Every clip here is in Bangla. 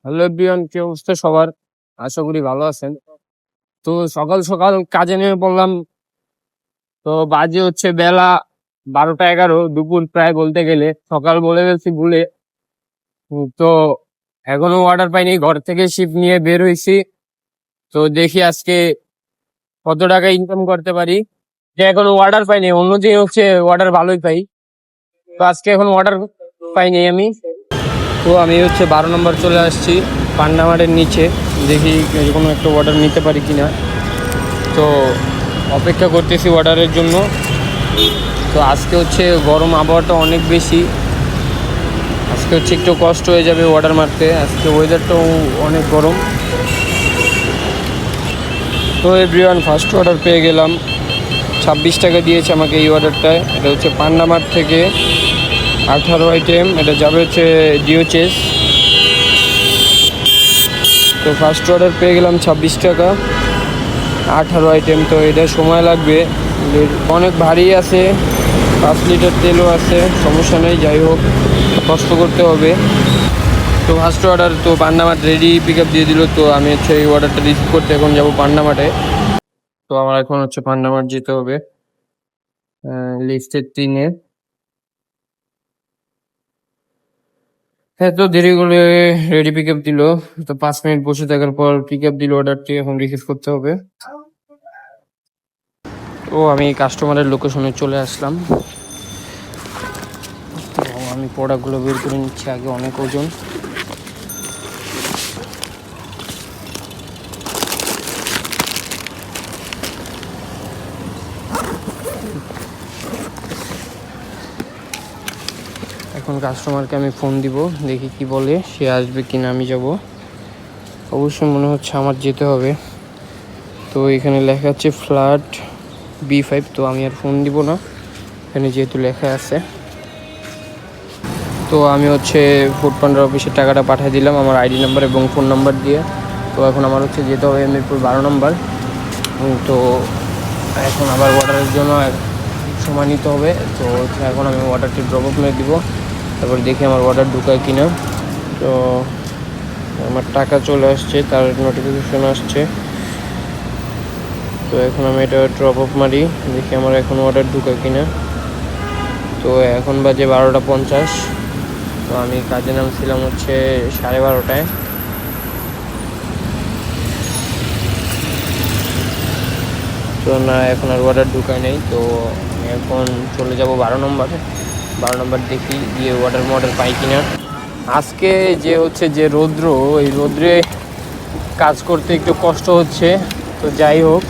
হ্যালো এভরিওয়ান, কি অবস্থা সবার? আশা করি ভালো আছেন। তো সকাল সকাল কাজে নেমে পড়লাম। তো বাজে হচ্ছে বেলা 12টা 11, দুপুর প্রায় বলতে গেলে। সকাল বলে ফেলছি ভুলে। তো এখনো অর্ডার পাইনি, ঘর থেকে শিফট নিয়ে বের হয়েছি। তো দেখি আজকে কত টাকা ইনকাম করতে পারি। যে এখনো অর্ডার পাইনি, অন্যদিন হচ্ছে অর্ডার ভালোই পাই। তো আজকে এখন অর্ডার পাইনি আমি। তো আমি হচ্ছে 12 নম্বর চলে আসছি, পান্ডা মাঠের নিচে। দেখি কোনো একটা অর্ডার নিতে পারি কিনা। তো অপেক্ষা করতেছি অর্ডারের জন্য। তো আজকে হচ্ছে গরম, আবহাওয়াটা অনেক বেশি। আজকে হচ্ছে একটু কষ্ট হয়ে যাবে অর্ডার মারতে, আজকে ওয়েদারটাও অনেক গরম। তো এভরিওয়ান, ফার্স্ট অর্ডার পেয়ে গেলাম। 26 টাকা দিয়েছে আমাকে এই অর্ডারটায়। এটা হচ্ছে পান্ডা মাঠ থেকে 18 আইটেম। এটা যাবে হচ্ছে ডিওচেস। তো ফার্স্ট অর্ডার পেয়ে গেলাম 26 টাকা, 18 আইটেম। তো এটা সময় লাগবে, অনেক ভারী আছে, 5 লিটার তেলও আছে। সমস্যা নেই, যাই হোক কষ্ট করতে হবে। তো ফার্স্ট অর্ডার তো পান্ডা মাঠ রেডি, পিক আপ দিয়ে দিল। তো আমি হচ্ছে এই অর্ডারটা রিসিভ করতে এখন যাবো পান্ডা মাঠে। তো আমার এখন হচ্ছে পান্ডা মাঠ যেতে হবে লিস্টের 3-এ। হ্যাঁ, তো দেরি করে রেডি পিক আপ দিল। তো 5 মিনিট বসে থাকার পর পিক আপ দিল, অর্ডারটি এখন রিসিভ করতে হবে। তো আমি কাস্টমারের লোকেশনে চলে আসলাম। তো আমি প্রোডাক্টগুলো বের করে নিচ্ছি আগে, অনেক ওজন। এখন কাস্টমারকে আমি ফোন দিব, দেখি কি বলে, সে আসবে কিনা আমি যাব। অবশ্যই মনে হচ্ছে আমার যেতে হবে। তো এখানে লেখা আছে ফ্ল্যাট B5। তো আমি আর ফোন দিব না, এখানে যেহেতু লেখা আছে। তো আমি হচ্ছে ফুড পান্ডার অফিসের টাকাটা পাঠিয়ে দিলাম আমার আইডি নাম্বার এবং ফোন নাম্বার দিয়ে। তো এখন আমার হচ্ছে যেতে হবে মিরপুর 12 নম্বর। তো এখন আবার অর্ডারের জন্য সময় নিতে হবে। তো এখন আমি অর্ডারটি ড্রপ অফ মেরে দিব, তারপর দেখি আমার অর্ডার ঢুকায় কিনা। তো আমার টাকা চলে আসছে, তার নোটিফিকেশন আসছে। তো এখন আমি এটা ড্রপ অফ মারি, দেখি আমার এখন অর্ডার ঢুকায় কিনা। তো এখন বাজে 12টা 50। তো আমি কাজে নামছিলাম হচ্ছে 12:30টায়। তো না, এখন আর অর্ডার ঢুকায় নেই। তো আমি এখন চলে যাব 12 নম্বরে। 12 নম্বর দেখি গিয়ে অর্ডার পাই কিনা। আজকে যে হচ্ছে যে রৌদ্র, এই রৌদ্রে কাজ করতে একটু কষ্ট হচ্ছে। তো যাই হোক,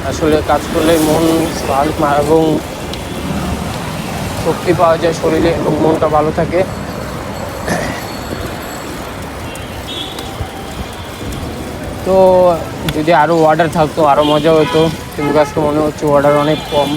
আসলে কাজ করলে মন এবং শক্তি পাওয়া যায় শরীরে এবং মনটা ভালো থাকে। তো যদি আরও অর্ডার থাকতো আরও মজা হতো, কিন্তু আজকে মনে হচ্ছে অর্ডার অনেক কম।